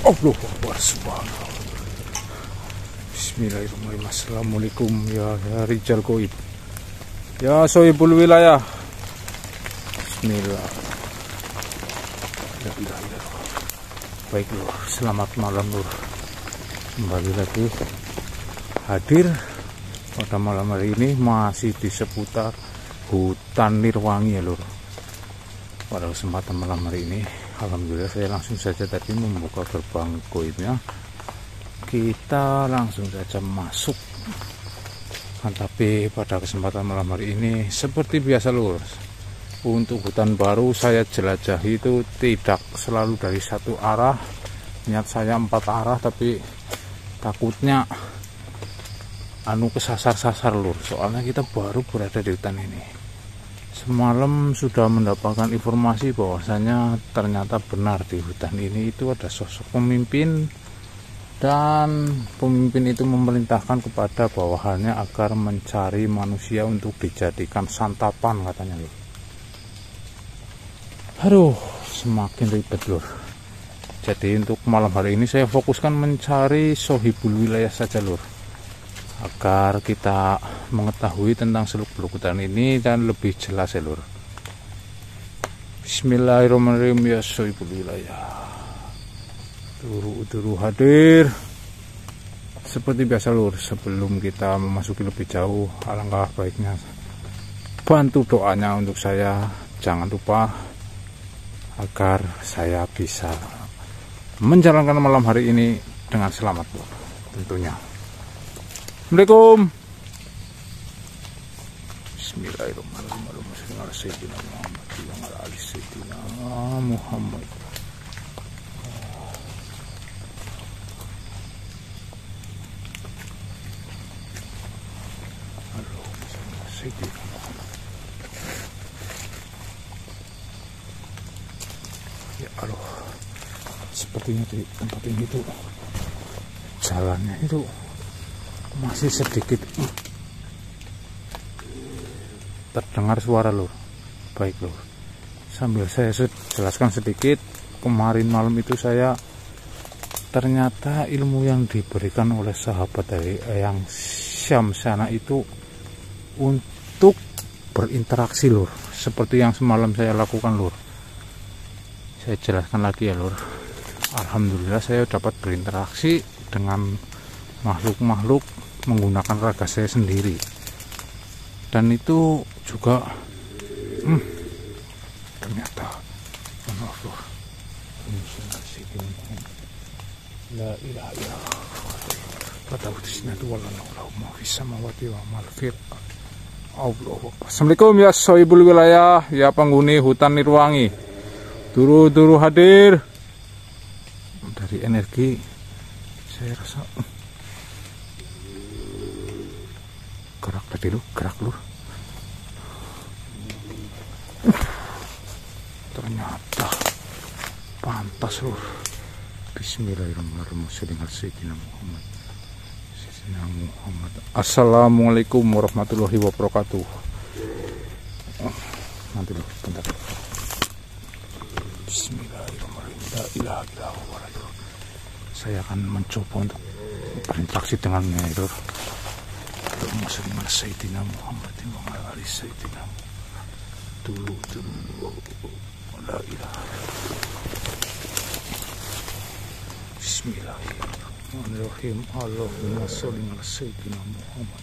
Allah Akbar, subhanallah. Bismillahirrahmanirrahim. Assalamualaikum ya rijal goib, ya sohibul wilayah. Bismillah. Baik lur, selamat malam lur. Kembali lagi hadir pada malam hari ini masih di seputar hutan Nirwangi ya lur. Pada kesempatan malam hari ini alhamdulillah saya langsung saja tadi membuka gerbang goibnya. Kita langsung saja masuk. Tapi pada kesempatan malam hari ini seperti biasa lur, untuk hutan baru saya jelajahi itu tidak selalu dari satu arah. Niat saya 4 arah, tapi takutnya kesasar-sasar lur. Soalnya kita baru berada di hutan ini. Semalam sudah mendapatkan informasi bahwasanya ternyata benar di hutan ini itu ada sosok pemimpin, dan pemimpin itu memerintahkan kepada bawahannya agar mencari manusia untuk dijadikan santapan katanya lur. Aduh, semakin ribet lur. Jadi untuk malam hari ini saya fokuskan mencari sohibul wilayah saja lur, agar kita mengetahui tentang seluk-beluk hutan ini dan lebih jelas ya lur. Bismillahirrahmanirrahim ya sohibul wilayah. Turu hadir. Seperti biasa lur, sebelum kita memasuki lebih jauh, alangkah baiknya bantu doanya untuk saya. Jangan lupa agar saya bisa menjalankan malam hari ini dengan selamat lur, tentunya. Assalamualaikum. Bismillahirrahmanirrahim. Sayyidina Muhammad wa ala ali Sayyidina Muhammad. Allahumma Sayyidina Muhammad. Ya Allah, sepertinya di tempat ini tuh jalannya itu masih sedikit terdengar suara lur. Baik lur, sambil saya jelaskan sedikit. Kemarin malam itu saya ternyata ilmu yang diberikan oleh sahabat dari yang Syamsana itu untuk berinteraksi lur, seperti yang semalam saya lakukan lur. Saya jelaskan lagi ya lur. Alhamdulillah saya dapat berinteraksi dengan makhluk-makhluk menggunakan raga saya sendiri, dan itu juga ternyata la ilaha illallah Assalamualaikum ya sohibul wilayah, ya penghuni hutan Nirwangi. Turu hadir. Dari energi saya rasa gerak tadi lu, gerak lu. Ternyata pantas lur. Bismillahirrahmanirrahim. Sayyidina Muhammad. Sayyidina Muhammad. Assalamualaikum warahmatullahi wabarakatuh. Nanti lu bentar. Bismillahirrahmanirrahim. La ilaha illallah. Saya akan mencoba untuk berinteraksi dengannya lur. Allahumma Sayyidina Muhammad wa ala ali Sayyidina Muhammad. La ilaha illallah. Bismillahirrahmanirrahim. Allahumma sholli ala Sayyidina Muhammad.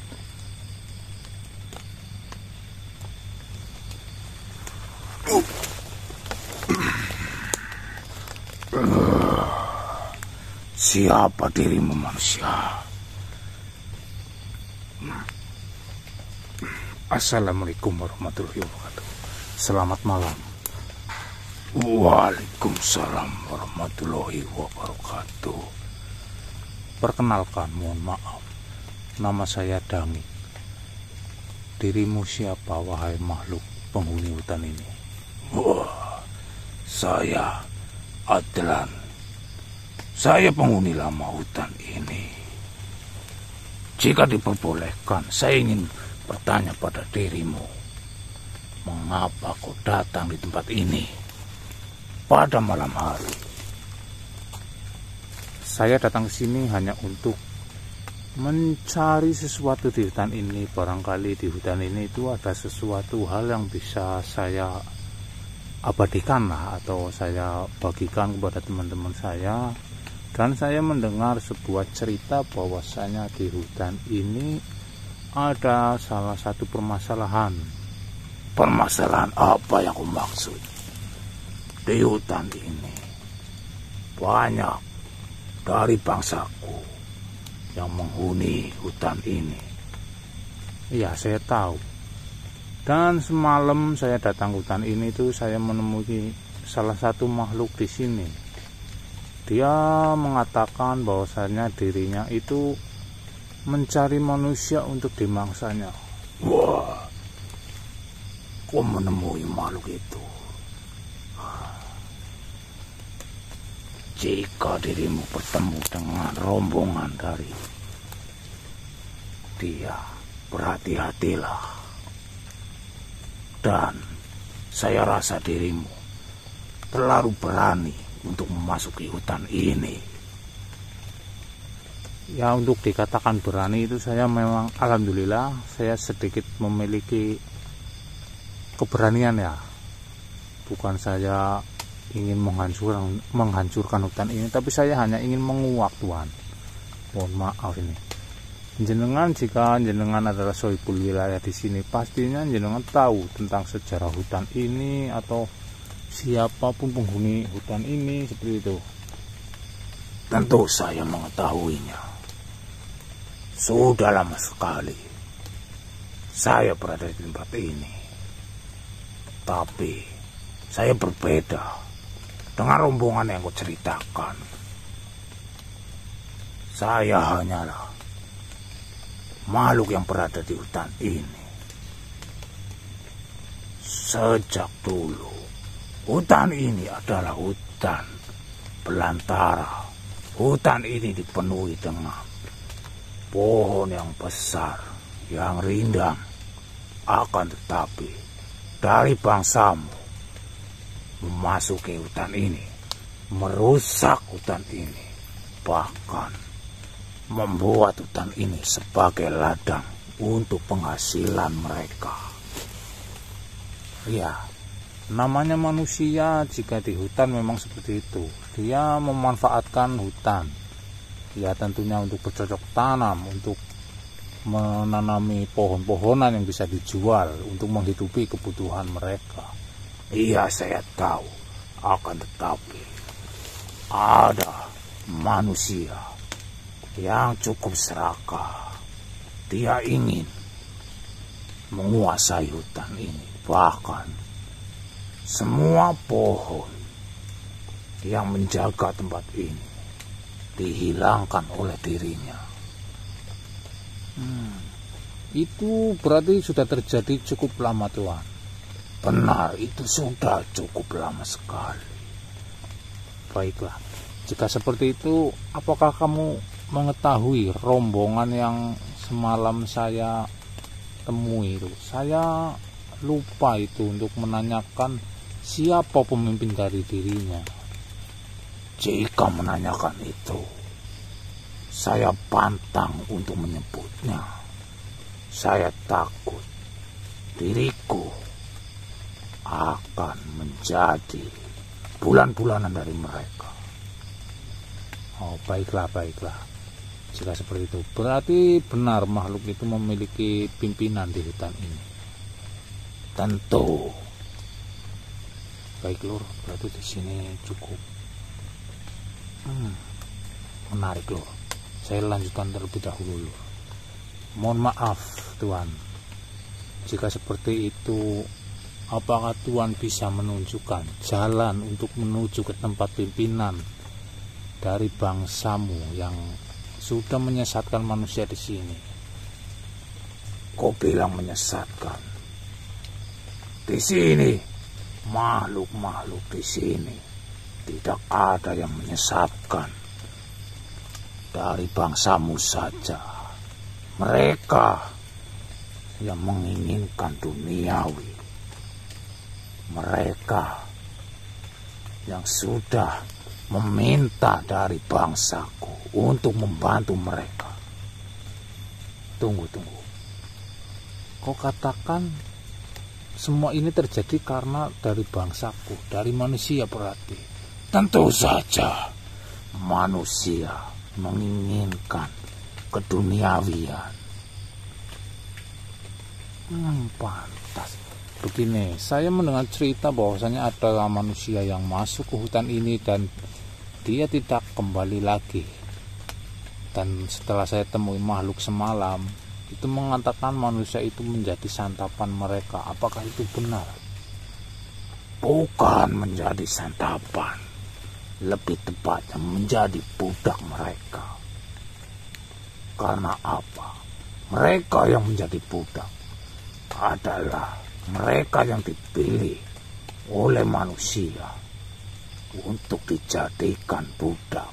Siapa dirimu manusia? Assalamualaikum warahmatullahi wabarakatuh. Selamat malam. Waalaikumsalam warahmatullahi wabarakatuh. Perkenalkan, mohon maaf, nama saya Dangi. Dirimu siapa wahai makhluk penghuni hutan ini? Wah, saya Adlan. Saya penghuni lama hutan ini. Jika diperbolehkan, saya ingin bertanya pada dirimu, mengapa kau datang di tempat ini pada malam hari? Saya datang ke sini hanya untuk mencari sesuatu di hutan ini. Barangkali di hutan ini itu ada sesuatu hal yang bisa saya abadikan lah, atau saya bagikan kepada teman-teman saya. Dan saya mendengar sebuah cerita bahwasanya di hutan ini ada salah satu permasalahan. Permasalahan apa yang aku maksud? Di hutan ini banyak dari bangsaku yang menghuni hutan ini. Iya, saya tahu. Dan semalam saya datang ke hutan ini tuh saya menemui salah satu makhluk di sini. Dia mengatakan bahwasanya dirinya itu mencari manusia untuk dimangsanya. Wah, kau menemui makhluk itu. Jika dirimu bertemu dengan rombongan dari dia, berhati-hatilah. Dan saya rasa dirimu terlalu berani untuk memasuki hutan ini. Ya, untuk dikatakan berani itu saya memang alhamdulillah saya sedikit memiliki keberanian ya. Bukan saya ingin menghancurkan hutan ini, tapi saya hanya ingin menguak, Tuhan. Mohon maaf ini. Jenengan, jika jenengan adalah sohibul wilayah di sini, pastinya jenengan tahu tentang sejarah hutan ini atau siapapun penghuni hutan ini seperti itu. Tentu saya mengetahuinya. Sudah lama sekali saya berada di tempat ini. Tapi saya berbeda dengan rombongan yang kau ceritakan. Saya hanyalah makhluk yang berada di hutan ini. Sejak dulu, hutan ini adalah hutan belantara. Hutan ini dipenuhi dengan pohon yang besar, yang rindang. Akan tetapi, dari bangsamu memasuki hutan ini, merusak hutan ini, bahkan membuat hutan ini sebagai ladang untuk penghasilan mereka. Ya, namanya manusia jika di hutan memang seperti itu. Dia memanfaatkan hutan, ya tentunya untuk bercocok tanam, untuk menanami pohon-pohonan yang bisa dijual untuk menghidupi kebutuhan mereka. Iya, saya tahu. Akan tetapi ada manusia yang cukup serakah. Dia ingin menguasai hutan ini. Bahkan semua pohon yang menjaga tempat ini dihilangkan oleh dirinya. Itu berarti sudah terjadi cukup lama, Tuhan. Benar, itu sudah cukup lama sekali. Baiklah, jika seperti itu, apakah kamu mengetahui rombongan yang semalam saya temui itu? Saya lupa itu untuk menanyakan siapa pemimpin dari dirinya. Jika menanyakan itu, saya pantang untuk menyebutnya. Saya takut diriku akan menjadi bulan-bulanan dari mereka. Oh, baiklah. Jika seperti itu, berarti benar makhluk itu memiliki pimpinan di hutan ini. Tentu. Baik, Lur, berarti di sini cukup menarik, Lur. Saya lanjutkan terlebih dahulu, Lur. Mohon maaf, Tuhan. Jika seperti itu, apakah Tuhan bisa menunjukkan jalan untuk menuju ke tempat pimpinan dari bangsamu yang sudah menyesatkan manusia di sini? Kau bilang menyesatkan. Di sini, makhluk-makhluk di sini tidak ada yang menyesatkan. Dari bangsamu saja, mereka yang menginginkan duniawi. Mereka yang sudah meminta dari bangsaku untuk membantu mereka. Tunggu. Kau katakan semua ini terjadi karena dari bangsaku, dari manusia berarti. Tentu saja manusia menginginkan keduniawian. Pantas. Begini, saya mendengar cerita bahwasanya ada manusia yang masuk ke hutan ini dan dia tidak kembali lagi. Dan setelah saya temui makhluk semalam, itu mengatakan manusia itu menjadi santapan mereka. Apakah itu benar? Bukan menjadi santapan, lebih tepatnya menjadi budak mereka. Karena apa? Mereka yang menjadi budak adalah mereka yang dipilih oleh manusia untuk dijadikan budak.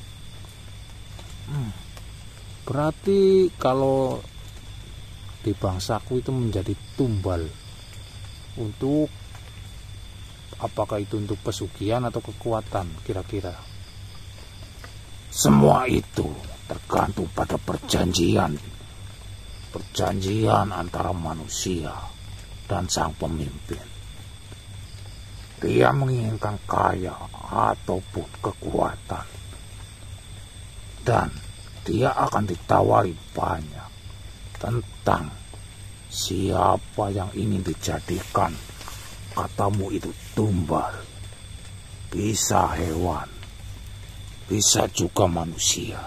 Berarti kalau di bangsaku itu menjadi tumbal untuk, apakah itu untuk pesugihan atau kekuatan kira-kira? Semua itu tergantung pada perjanjian antara manusia dan sang pemimpin. Dia menginginkan kaya ataupun kekuatan, dan dia akan ditawari banyak tentang siapa yang ingin dijadikan. Katamu itu tumbal, bisa hewan, bisa juga manusia.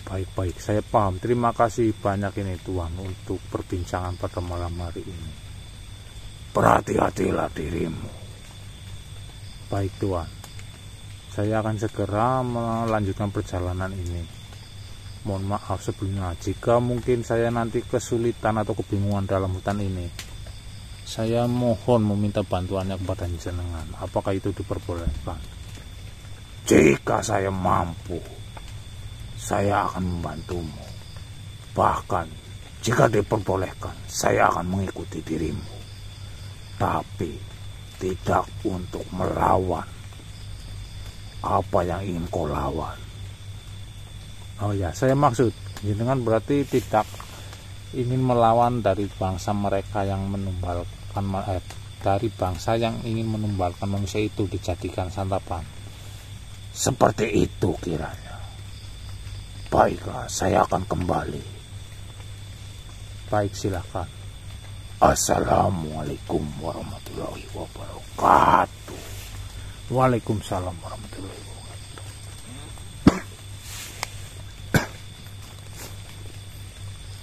Baik, saya paham. Terima kasih banyak ini Tuan untuk perbincangan pada malam hari ini. Berhati-hatilah dirimu. Baik Tuan, saya akan segera melanjutkan perjalanan ini. Mohon maaf sebelumnya jika mungkin saya nanti kesulitan atau kebingungan dalam hutan ini. Saya mohon meminta bantuannya kepada jenengan. Apakah itu diperbolehkan? Jika saya mampu, saya akan membantumu. Bahkan jika diperbolehkan, saya akan mengikuti dirimu. Tapi tidak untuk melawan apa yang ingin kau lawan. Oh ya, saya maksud jenengan berarti tidak ingin melawan dari bangsa mereka yang menumbalkan, dari bangsa yang ingin menumbalkan manusia itu dijadikan santapan. Seperti itu kiranya. Baiklah, saya akan kembali. Baik, silakan. Assalamualaikum warahmatullahi wabarakatuh. Waalaikumsalam warahmatullahi wabarakatuh.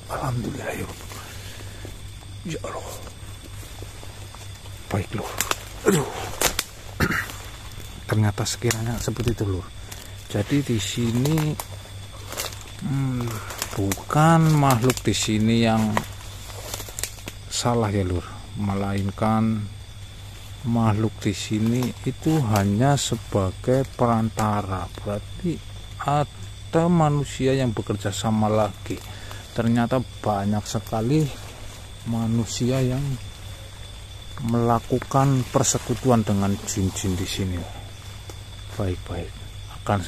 Alhamdulillah ya Allah. Baik Lur. Aduh. Ternyata sekiranya seperti itu Lur. Jadi di sini bukan makhluk di sini yang salah ya Lur, melainkan makhluk di sini itu hanya sebagai perantara. Berarti ada manusia yang bekerja sama lagi. Ternyata banyak sekali manusia yang melakukan persekutuan dengan jin-jin di sini. Baik, akan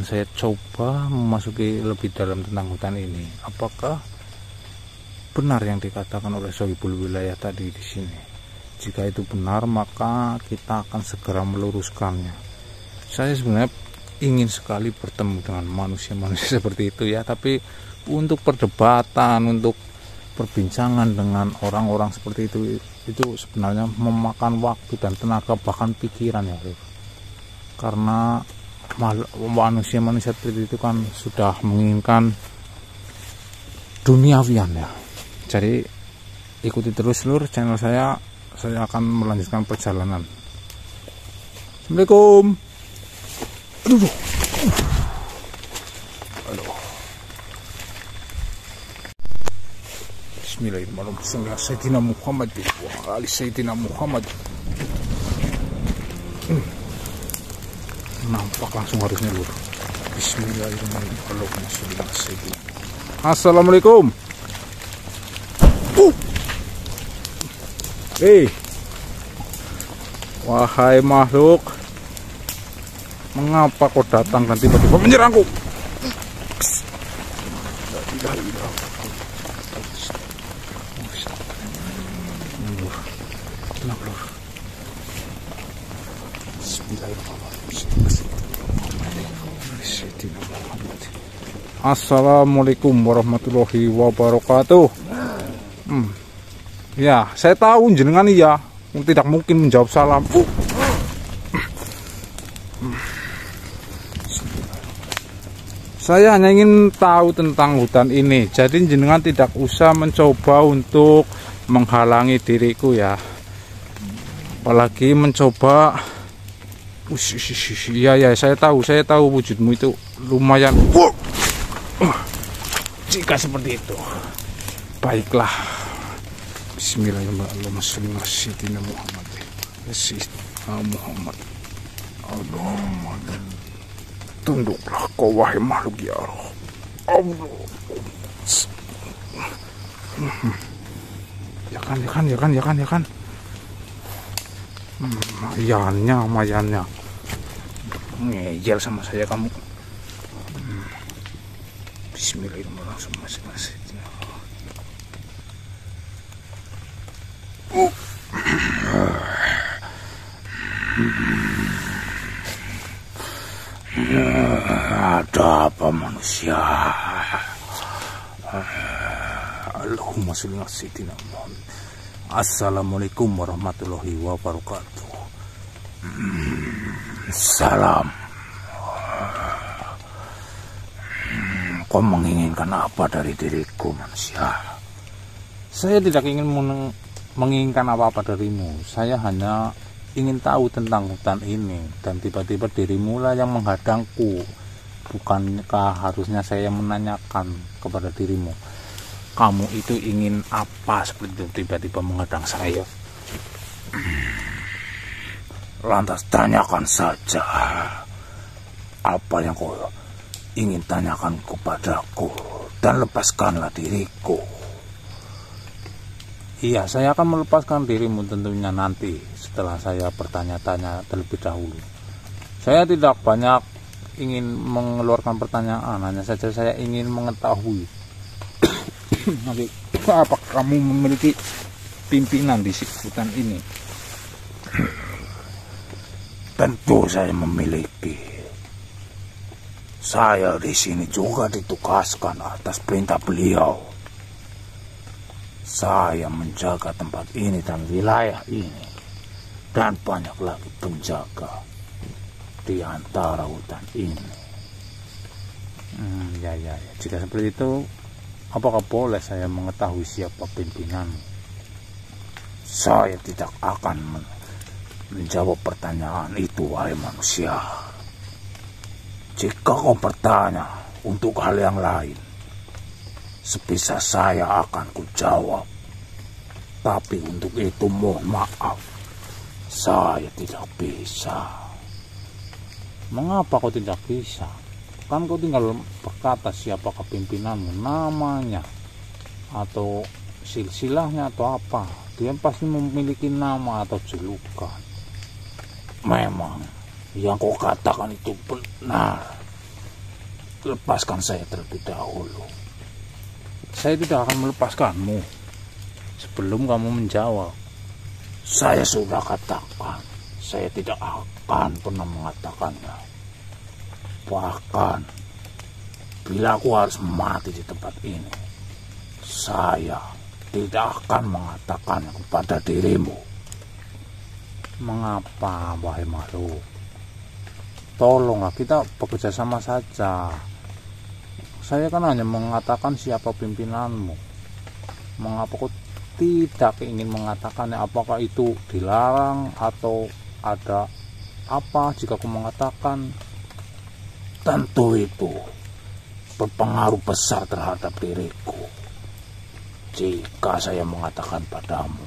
saya coba memasuki lebih dalam tentang hutan ini. Apakah benar yang dikatakan oleh Sohibul Wilayah tadi di sini? Jika itu benar, maka kita akan segera meluruskannya. Saya sebenarnya ingin sekali bertemu dengan manusia-manusia seperti itu ya, tapi untuk perdebatan, untuk perbincangan dengan orang-orang seperti itu sebenarnya memakan waktu dan tenaga, bahkan pikiran ya, karena manusia-manusia seperti itu kan sudah menginginkan duniawian ya. Jadi ikuti terus Lur channel saya akan melanjutkan perjalanan. Assalamualaikum. Aduh. Bismillahirrahmanirrahim. Sayyidina Muhammad wa ali Sayyidina Muhammad. Nampak langsung harusnya Lur. Bismillahirrahmanirrahim. Assalamualaikum. Wahai makhluk, mengapa kau datang dan tiba-tiba menyerangku? Assalamualaikum warahmatullahi wabarakatuh. Ya, saya tahu jenengan iya, tidak mungkin menjawab salam. Saya hanya ingin tahu tentang hutan ini, jadi jenengan tidak usah mencoba untuk menghalangi diriku ya. Apalagi mencoba. Iya, saya tahu wujudmu itu lumayan. Jika seperti itu, baiklah. Bismillahirrahmanirrahim. Muhammad. Allahumma tunduklah kau wahai makhluk ya Allah. Ya kan. Mayannya ngejel sama saya kamu. Bismillahirrahmanirrahim. Ada apa manusia? Allahumma sholli ala sayyidina Muhammad. Assalamualaikum warahmatullahi wabarakatuh. Salam. Kau menginginkan apa dari diriku manusia? Saya tidak ingin menginginkan apa-apa darimu. Saya hanya ingin tahu tentang hutan ini. Dan tiba-tiba dirimu lah yang menghadangku. Bukankah harusnya saya menanyakan kepada dirimu, kamu itu ingin apa seperti itu tiba-tiba menghadang saya? Lantas tanyakan saja apa yang kau ingin tanyakan kepadaku, dan lepaskanlah diriku. Iya, saya akan melepaskan dirimu tentunya nanti setelah saya bertanya-tanya terlebih dahulu. Saya tidak banyak ingin mengeluarkan pertanyaan, hanya saja saya ingin mengetahui apakah kamu memiliki pimpinan di hutan ini? Tentu saya memiliki. Saya di sini juga ditugaskan atas perintah beliau. Saya menjaga tempat ini dan wilayah ini, dan banyak lagi penjaga di antara hutan ini. Ya. Jika seperti itu, apakah boleh saya mengetahui siapa pimpinanmu? Saya tidak akan menjawab pertanyaan itu, wahai manusia. Jika kau bertanya untuk hal yang lain, sebisa saya akan kujawab. Tapi untuk itu mohon maaf, saya tidak bisa. Mengapa kau tidak bisa? Kan kau tinggal berkata siapakah pimpinanmu, namanya, atau silsilahnya atau apa. Dia pasti memiliki nama atau julukan. Memang yang kau katakan itu benar. Lepaskan saya terlebih dahulu. Saya tidak akan melepaskanmu sebelum kamu menjawab. Saya sudah katakan, saya tidak akan pernah mengatakannya. Bahkan bila aku harus mati di tempat ini, saya tidak akan mengatakannya kepada dirimu. Mengapa, wahai makhluk? Tolonglah, kita bekerja sama saja. Saya kan hanya mengatakan siapa pimpinanmu. Mengapa kau tidak ingin mengatakannya? Apakah itu dilarang atau ada apa jika aku mengatakan? Tentu itu berpengaruh besar terhadap diriku. Jika saya mengatakan padamu,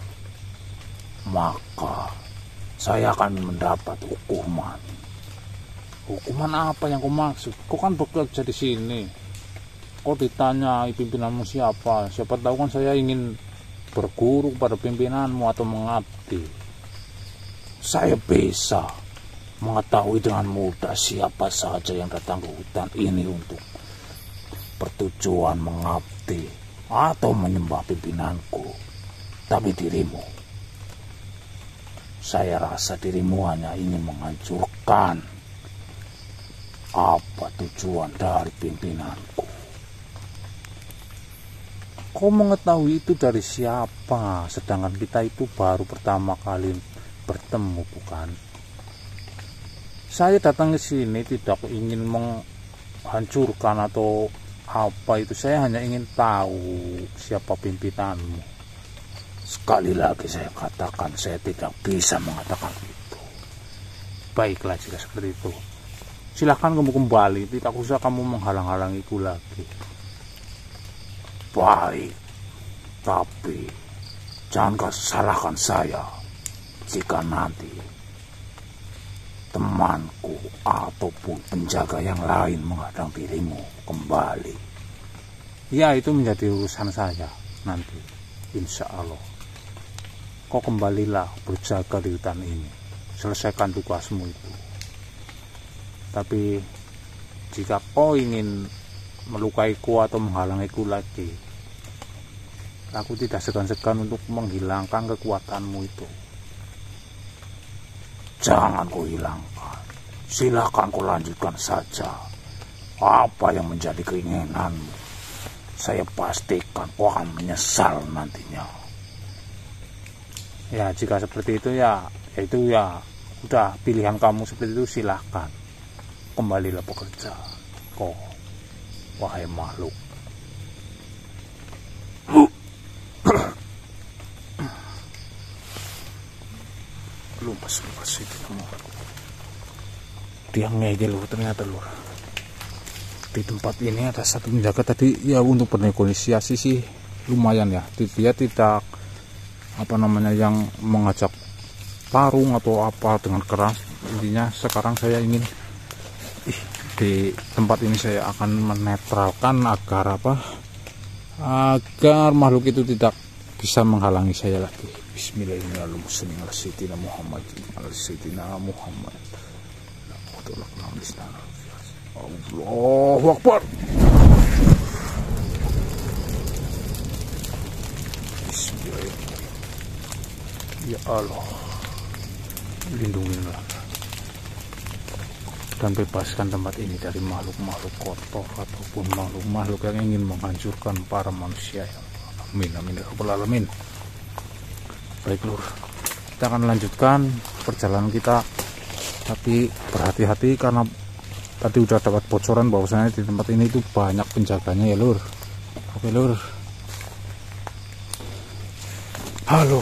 maka saya akan mendapat hukuman. Hukuman apa yang kau maksud? Kau kan bekerja di sini. Kau ditanya pimpinanmu siapa? Siapa tahu kan saya ingin berguru pada pimpinanmu atau mengabdi. Saya bisa mengetahui dengan mudah siapa saja yang datang ke hutan ini untuk bertujuan mengabdi atau menyembah pimpinanku. Tapi dirimu, saya rasa dirimu hanya ingin menghancurkan apa tujuan dari pimpinanku. Kau mengetahui itu dari siapa? Sedangkan kita itu baru pertama kali bertemu, bukan? Saya datang ke sini tidak ingin menghancurkan atau apa itu. Saya hanya ingin tahu siapa pimpinanmu. Sekali lagi saya katakan, saya tidak bisa mengatakan itu. Baiklah, jika seperti itu, silahkan kamu kembali. Tidak usah kamu menghalang-halangiku lagi. Baik, tapi jangan salahkan saya jika nanti temanku ataupun penjaga yang lain menghadang dirimu kembali. Ya, itu menjadi urusan saya nanti, insya Allah. Kau kembalilah berjaga di hutan ini, selesaikan tugasmu itu. Tapi jika kau ingin melukaiku atau menghalangiku lagi, aku tidak segan-segan untuk menghilangkan kekuatanmu itu. Jangan kau hilangkan, silakan kau lanjutkan saja apa yang menjadi keinginanmu. Saya pastikan kau akan menyesal nantinya. Ya, jika seperti itu ya itu ya udah pilihan kamu seperti itu, silahkan kembalilah bekerja. Kau, wahai makhluk. Lupas itu kamu. Tiangnya aja loh ternyata lur. Di tempat ini ada satu penjaga tadi ya, untuk bernegosiasi sih lumayan ya. Dia tidak yang mengajak tarung atau apa dengan keras. Intinya sekarang saya ingin di tempat ini saya akan menetralkan agar agar makhluk itu tidak bisa menghalangi saya lagi. Bismillahirrahmanirrahim. Allahu Akbar. Bismillahirrahmanirrahim. Ya Allah, lindungilah dan bebaskan tempat ini dari makhluk-makhluk kotor ataupun makhluk-makhluk yang ingin menghancurkan para manusia. Amin amin ya rabbal alamin. Baik lur, kita akan lanjutkan perjalanan kita, tapi berhati-hati karena tadi udah dapat bocoran bahwasanya di tempat ini itu banyak penjaganya ya lur. Oke lur, halo.